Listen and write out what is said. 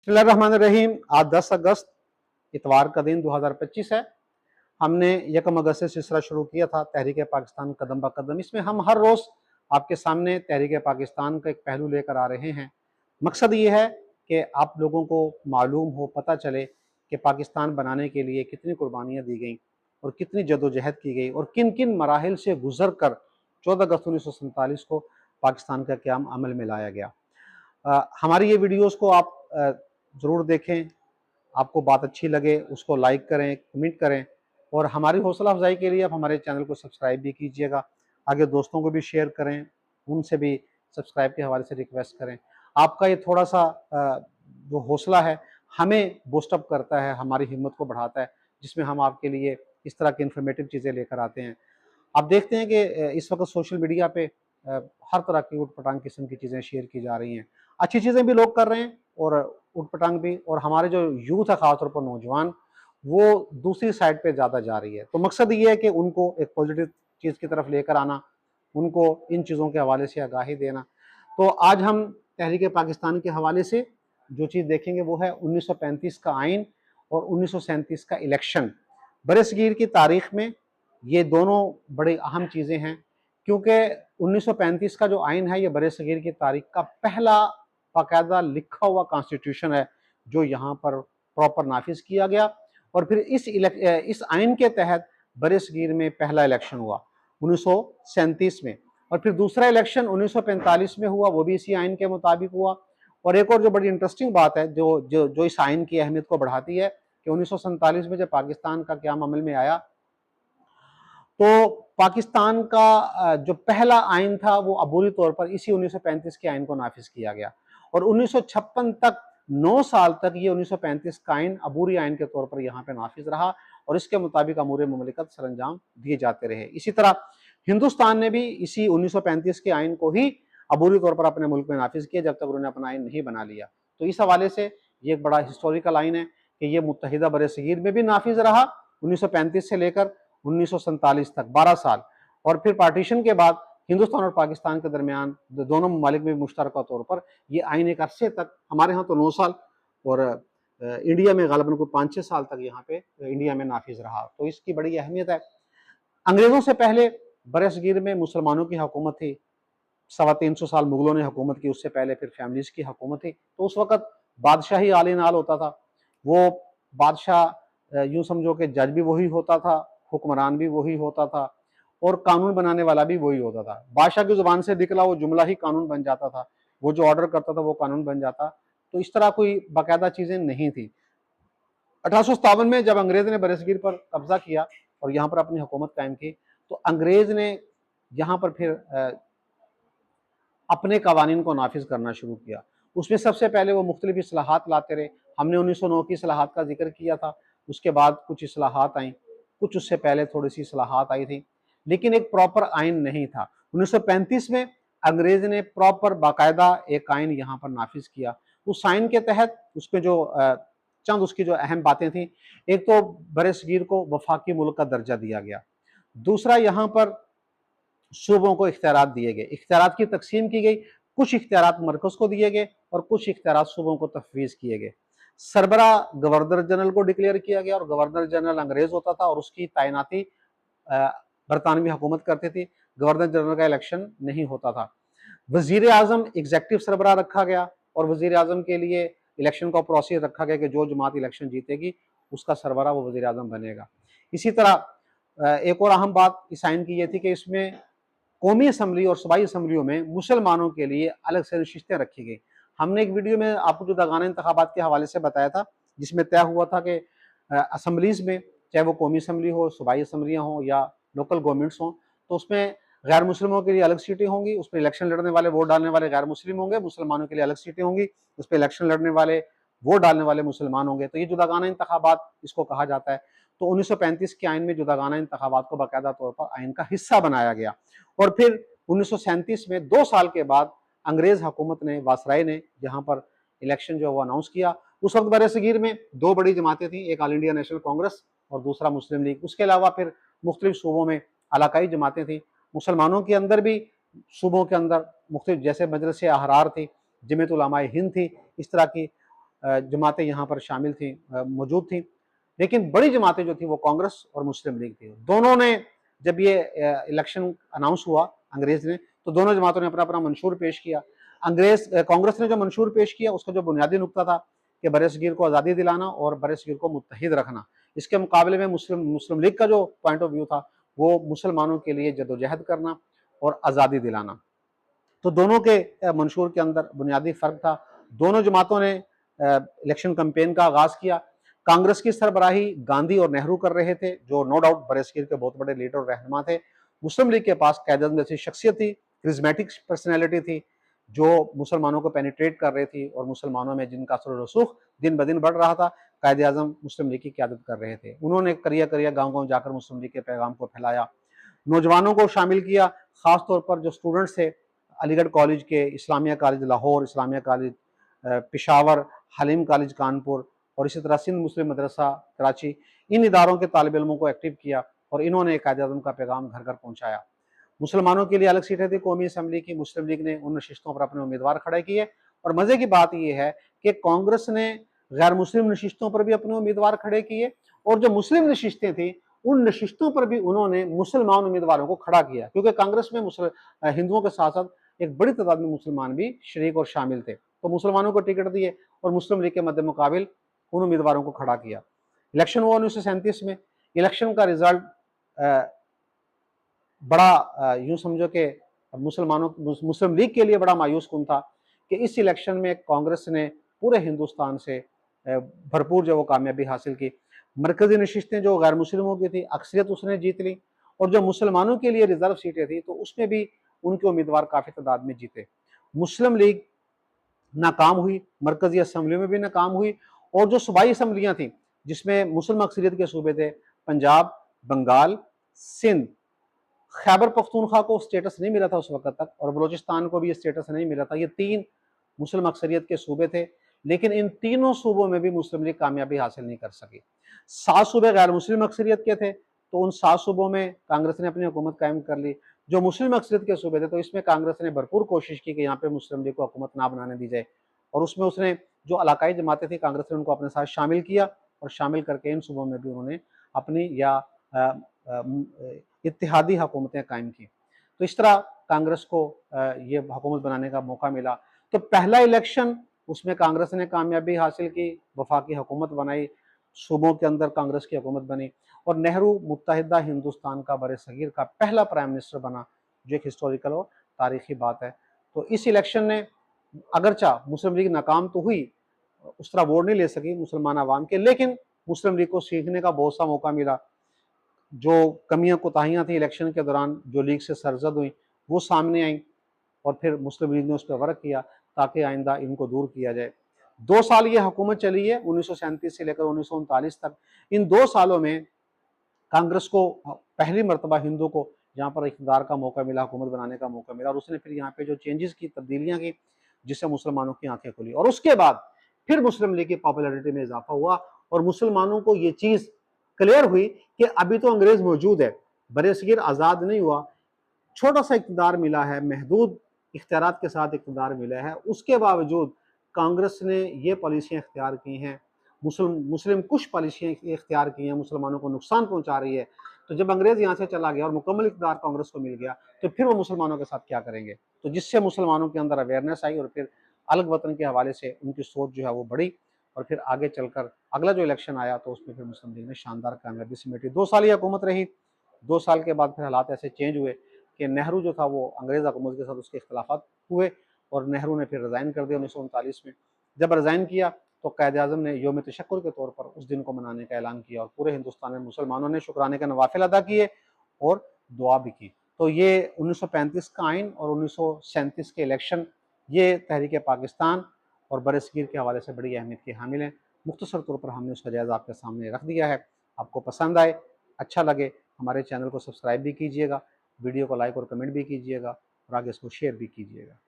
बिस्मिल्लाहिर्रहमानिर्रहीम। आज 10 अगस्त इतवार का दिन 2025 है। हमने 1 अगस्त से सिलसिला शुरू किया था तहरीक पाकिस्तान कदम ब कदम। इसमें हम हर रोज़ आपके सामने तहरीक पाकिस्तान का एक पहलू लेकर आ रहे हैं। मकसद ये है कि आप लोगों को मालूम हो, पता चले कि पाकिस्तान बनाने के लिए कितनी कुर्बानियाँ दी गई और कितनी जदोजहद की गई और किन किन मराहिल से गुजर कर 14 अगस्त 1947 को पाकिस्तान का क़याम अमल में लाया गया। हमारी ये वीडियोज़ को आप ज़रूर देखें। आपको बात अच्छी लगे उसको लाइक करें, कमेंट करें और हमारी हौसला अफजाई के लिए आप हमारे चैनल को सब्सक्राइब भी कीजिएगा। आगे दोस्तों को भी शेयर करें, उनसे भी सब्सक्राइब के हवाले से रिक्वेस्ट करें। आपका ये थोड़ा सा जो हौसला है हमें बूस्ट अप करता है, हमारी हिम्मत को बढ़ाता है, जिसमें हम आपके लिए इस तरह की इन्फॉर्मेटिव चीज़ें लेकर आते हैं। आप देखते हैं कि इस वक्त सोशल मीडिया पे हर तरह की ऊट-पटांग किस्म की चीज़ें शेयर की जा रही हैं। अच्छी चीज़ें भी लोग कर रहे हैं और ऊट-पटांग भी, और हमारे जो यूथ है ख़ासतौर पर नौजवान, वो दूसरी साइड पे ज़्यादा जा रही है। तो मकसद ये है कि उनको एक पॉजिटिव चीज़ की तरफ लेकर आना, उनको इन चीज़ों के हवाले से आगाही देना। तो आज हम तहरीक पाकिस्तान के हवाले से जो चीज़ देखेंगे वो है 1935 का आइन और 1937 का इलेक्शन। बरसगीर की तारीख में ये दोनों बड़ी अहम चीज़ें हैं, क्योंकि 1935 का जो आइन है ये बरसगीर की तारीख का पहला बाकायदा लिखा हुआ कॉन्स्टिट्यूशन है जो यहाँ पर प्रॉपर नाफिज किया गया। और फिर इस आइन के तहत बरसगीर में पहला इलेक्शन हुआ 1937 में, और फिर दूसरा इलेक्शन 1945 में हुआ, वो भी इसी आइन के मुताबिक हुआ। और एक और जो बड़ी इंटरेस्टिंग बात है जो जो जो इस आइन की अहमियत को बढ़ाती है कि 1947 में जब पाकिस्तान का क़याम अमल में आया तो पाकिस्तान का जो पहला आइन था वो अबूरी तौर पर इसी 1935 के आइन को नाफिज किया गया, और 1956 तक 9 साल तक ये 1935 का आइन अबूरी आइन के तौर पर यहाँ पे नाफिज रहा और इसके मुताबिक अमूर मुमलिकत सरंजाम दिए जाते रहे। इसी तरह हिंदुस्तान ने भी इसी 1935 के आइन को ही अबूरी तौर पर अपने मुल्क में नाफिज किया जब तक उन्होंने अपना आइन नहीं बना लिया। तो इस हवाले से ये एक बड़ा हिस्टोरिकल आइन है कि ये मुत्तहिदा बरसगीर में भी नाफिज रहा 1935 से लेकर 1947 तक 12 साल, और फिर पार्टीशन के बाद हिंदुस्तान और पाकिस्तान के दरमियान दोनों ममालिक में मुश्तरका तौर पर ये आइन एक अरसे तक, हमारे यहाँ तो 9 साल और इंडिया में गालिबन को 5-6 साल तक यहाँ पे इंडिया में नाफिज रहा। तो इसकी बड़ी अहमियत है। अंग्रेज़ों से पहले बरसगीर में मुसलमानों की हुकूमत थी, 325 साल मुगलों ने हुकूमत की, उससे पहले फिर फैमिलीज़ की हुकूमत थी। तो उस वक़्त बादशाही आली नाल होता था। वो बादशाह यूँ समझो कि जज भी वही होता था, हुक्मरान भी वही होता था और कानून बनाने वाला भी वही होता था। बादशाह की ज़ुबान से निकला वो जुमला ही कानून बन जाता था, वो जो ऑर्डर करता था वो कानून बन जाता। तो इस तरह कोई बाकायदा चीज़ें नहीं थी। 1857 में जब अंग्रेज़ ने बरसगीर पर कब्जा किया और यहाँ पर अपनी हुकूमत कायम की, तो अंग्रेज़ ने यहाँ पर फिर अपने कवानीन को नाफिज करना शुरू किया। उसमें सबसे पहले वो मुख्तलिफ इस्लाहात लाते रहे। हमने 1909 की इस्लाहात का जिक्र किया था, उसके बाद कुछ इस्लाहात आई, कुछ उससे पहले थोड़ी सी इस्लाहात आई थी, लेकिन एक प्रॉपर आइन नहीं था। 1935 में अंग्रेज ने प्रॉपर बाकायदा एक आइन यहाँ पर नाफिज किया। उस आइन के तहत उसमें जो चंद उसकी जो अहम बातें थी, एक तो बरसगीर को वफाकी मुल्क का दर्जा दिया गया, दूसरा यहाँ पर सूबों को इख्तियारात दिए गए, इख्तियारात की तकसीम की गई, कुछ इख्तियारात मरकज़ को दिए गए और कुछ इख्तियारात सूबों को तफवीज़ किए गए। सरबरा गवर्नर जनरल को डिक्लेयर किया गया और गवर्नर जनरल अंग्रेज होता था और उसकी तैनाती बरतानवी हुकूमत करती थी। गवर्नर जनरल का इलेक्शन नहीं होता था। वजीर आजम एग्जेक्टिव सरबरा रखा गया और वजीर आजम के लिए इलेक्शन का प्रोसेस रखा गया कि जो जमात इलेक्शन जीतेगी उसका सरबरा वो वजीर आजम बनेगा। इसी तरह एक और अहम बात इस आइन की यह थी कि इसमें कौमी असम्बली और सूबाई असम्बलियों में मुसलमानों के लिए अलग से नशिस्तें रखी गई। हमने एक वीडियो में आपको जुदागाना इंतखाबात के हवाले से बताया था, जिसमें तय हुआ था कि असम्बलीज़ में, चाहे वो कौमी असम्बली हो, सूबाई असम्बलियाँ हों या लोकल गवर्नमेंट्स हों, तो उसमें गैर मुस्लिमों के लिए अलग सीटें होंगी, उसमें इलेक्शन लड़ने वाले, वोट डालने वाले गैर मुस्लिम होंगे, मुसलमानों के लिए अलग सीटें होंगी, उस पर इलेक्शन लड़ने वाले, वोट डालने वाले मुसलमान होंगे। तो ये जुदागाना इंतखाबात इसको कहा जाता है। तो 1935 के आइन में जुदागाना इंतखाबात को बाकायदा तौर पर आइन का हिस्सा बनाया गया। और फिर 1937 में 2 साल के बाद अंग्रेज हुकूमत ने, वासराय ने यहाँ पर इलेक्शन जो है वो अनाउंस किया। उस वक्त बरसगीर में 2 बड़ी जमातें थी, एक ऑल इंडिया नेशनल कांग्रेस और दूसरा मुस्लिम लीग। उसके अलावा फिर मुख्तलिफ सूबों में इलाकाई जमातें थी। मुसलमानों के अंदर भी सूबों के अंदर मुख्तलिफ, जैसे मजलिस अहरार थी, जमीयत उलमाए हिंद थी, इस तरह की जमातें यहाँ पर शामिल थी, मौजूद थी, लेकिन बड़ी जमातें जो थी वो कांग्रेस और मुस्लिम लीग थी। दोनों ने जब ये इलेक्शन अनाउंस हुआ अंग्रेज ने, तो दोनों जमातों ने अपना अपना मंशूर पेश किया। कांग्रेस ने जो मंशूर पेश किया उसका जो बुनियादी नुकता था कि बरसगीर को आज़ादी दिलाना और बरसगीर को मुत्तहिद रखना। इसके मुकाबले में मुस्लिम लीग का जो पॉइंट ऑफ व्यू था वो मुसलमानों के लिए जदोजहद करना और आज़ादी दिलाना। तो दोनों के मंशूर के अंदर बुनियादी फ़र्क था। दोनों जमातों ने इलेक्शन कैंपेन का आगाज़ किया। कांग्रेस की सरबराही गांधी और नेहरू कर रहे थे, जो नो डाउट बरसगीर के बहुत बड़े लीडर और रहनुमा थे। मुस्लिम लीग के पास कायद-ए-आज़म जैसी शख्सियत थी, क्रिज़मेटिक पर्सनैलिटी थी, जो मुसलमानों को पेनिट्रेट कर रही थी और मुसलमानों में जिनका असर व रसूख दिन ब दिन बढ़ रहा था, कायद-ए-आज़म मुस्लिम लीग की क़यादत कर रहे थे। उन्होंने करिया-करिया, गाँव-गाँव जाकर मुस्लिम लीग के पैगाम को फैलाया, नौजवानों को शामिल किया, ख़ास तौर पर जो स्टूडेंट्स थे अलीगढ़ कॉलेज के, Islamia college Lahore, Islamia college Peshawar, Halim college Kanpur और इसी तरह सिंध मुस्लिम मदरसा कराची, इन इदारों के तालिब इल्मों को एक्टिव किया और इन्होंने कायद-ए-आज़म का पैगाम घर घर पहुँचाया। मुसलमानों के लिए अलग सीटें थी कौमी असम्बली की, मुस्लिम लीग ने उन नशिस्तों पर अपने उम्मीदवार खड़े किए और मज़े की बात यह है कि कांग्रेस ने गैर मुस्लिम नशिस्तों पर भी अपने उम्मीदवार खड़े किए और जो मुस्लिम नशिस्तें थी उन नशिस्तों पर भी उन्होंने मुसलमान उम्मीदवारों को खड़ा किया, क्योंकि कांग्रेस में हिंदुओं के साथ साथ एक बड़ी तादाद में मुसलमान भी शरीक और शामिल थे। तो मुसलमानों को टिकट दिए और मुस्लिम लीग के मद्दे मुकाबिल उन उम्मीदवारों को खड़ा किया। इलेक्शन हुआ 1937 में। इलेक्शन का रिजल्ट बड़ा यूं समझो कि मुस्लिम लीग के लिए बड़ा मायूस कुन था कि इस इलेक्शन में कांग्रेस ने पूरे हिंदुस्तान से भरपूर जो वो कामयाबी हासिल की। मरकजी नशिस्तें जो गैर मुस्लिमों की थी अक्सरियत उसने जीत ली और जो मुसलमानों के लिए रिजर्व सीटें थी तो उसमें भी उनके उम्मीदवार काफ़ी तादाद में जीते। मुस्लिम लीग नाकाम हुई, मरकजी असम्बलियों में भी नाकाम हुई और जो सूबाई असम्बलियाँ थी जिसमें मुस्लिम अक्सरियत के सूबे थे, पंजाब, बंगाल, सिंध, खैबर पख्तूनख्वा को स्टेटस नहीं मिला था उस वक्त तक और बलूचिस्तान को भी ये स्टेटस नहीं मिला था। ये 3 मुस्लिम अक्सरियत के सूबे थे, लेकिन इन तीनों सूबों में भी मुस्लिम लीग कामयाबी हासिल नहीं कर सकी। 7 सूबे गैर मुस्लिम अक्सरियत के थे, तो उन 7 सूबों में कांग्रेस ने अपनी हुकूमत कायम कर ली। जो मुस्लिम अक्सरियत के सूबे थे तो इसमें कांग्रेस ने भरपूर कोशिश की कि यहाँ पे मुस्लिम लीग को हुकूमत ना बनाने दी जाए और उसमें उसने जो इलाकाई जमातें थी कांग्रेस ने उनको अपने साथ शामिल किया और शामिल करके इन सूबों में भी उन्होंने अपनी इत्तेहादी हुकूमतें कायम की। तो इस तरह कांग्रेस को ये हुकूमत बनाने का मौका मिला। तो पहला इलेक्शन उसमें कांग्रेस ने कामयाबी हासिल की, वफाकी हुकूमत बनाई, सूबों के अंदर कांग्रेस की हुकूमत बनी और नेहरू मुत्तहिदा हिंदुस्तान का बरसगीर का पहला प्राइम मिनिस्टर बना, जो एक हिस्टोरिकल और तारीखी बात है। तो इस इलेक्शन ने अगरचा मुस्लिम लीग नाकाम तो हुई, उस तरह वोट नहीं ले सकी मुसलमान आवाम के, लेकिन मुस्लिम लीग को सीखने का बहुत सा मौका मिला। जो कमियां कोताहियां थी इलेक्शन के दौरान जो लीग से सरजद हुई वो सामने आई और फिर मुस्लिम लीग ने उस पर वर्क किया ताकि आइंदा इनको दूर किया जाए। 2 साल ये हुकूमत चली है 1937 से लेकर 1939 तक। इन 2 सालों में कांग्रेस को पहली मरतबा हिंदू को यहाँ पर इक़्तिदार का मौका मिला, हुकूमत बनाने का मौका मिला और उसने फिर यहाँ पे जो चेंजेस की, तब्दीलियाँ की, जिससे मुसलमानों की आंखें खुली और उसके बाद फिर मुस्लिम लीग की पॉपुलैरिटी में इजाफा हुआ और मुसलमानों को ये चीज़ क्लियर हुई कि अभी तो अंग्रेज मौजूद है, बरसगीर आज़ाद नहीं हुआ, छोटा सा इक़्तिदार मिला है, महदूद इख्तियारात के साथ इक़्तिदार मिला है, उसके बावजूद कांग्रेस ने ये पॉलिसियाँ इख्तियार की हैं, मुस्लिम कुछ पॉलिसियाँ इख्तियार की हैं, मुसलमानों को नुकसान पहुँचा रही है। तो जब अंग्रेज़ यहाँ से चला गया और मुकम्मल इक़्तिदार कांग्रेस को मिल गया, तो फिर वो मुसलमानों के साथ क्या करेंगे? तो जिससे मुसलमानों के अंदर अवेयरनेस आई और फिर अलग वतन के हवाले से उनकी सोच जो है वो बढ़ी और फिर आगे चलकर अगला जो इलेक्शन आया तो उसमें फिर मुस्लिम लीग ने शानदार कामयाबी समेटी। 2 साल ये हुकूमत रही, 2 साल के बाद फिर हालात ऐसे चेंज हुए कि नेहरू जो था वो अंग्रेज़ हुकूमत के साथ उसके इख्तिलाफ़ात हुए और नेहरू ने फिर रिज़ाइन कर दिया 1939 में। जब रिज़ाइन किया तो कायद-ए-आज़म ने यौम तशक्कुर के तौर पर उस दिन को मनाने का ऐलान किया और पूरे हिंदुस्तान में मुसलमानों ने शुक्राने के नवाफ़िल अदा किए और दुआ भी की। तो ये 1935 का आइन और 1937 के इलेक्शन ये तहरीक पाकिस्तान और बरसगीर के हवाले से बड़ी अहमियत के हामिल हैं। मुख्तसर तौर पर हमने उसका जायज़ा आपके सामने रख दिया है। आपको पसंद आए, अच्छा लगे, हमारे चैनल को सब्सक्राइब भी कीजिएगा, वीडियो को लाइक और कमेंट भी कीजिएगा और आगे इसको शेयर भी कीजिएगा।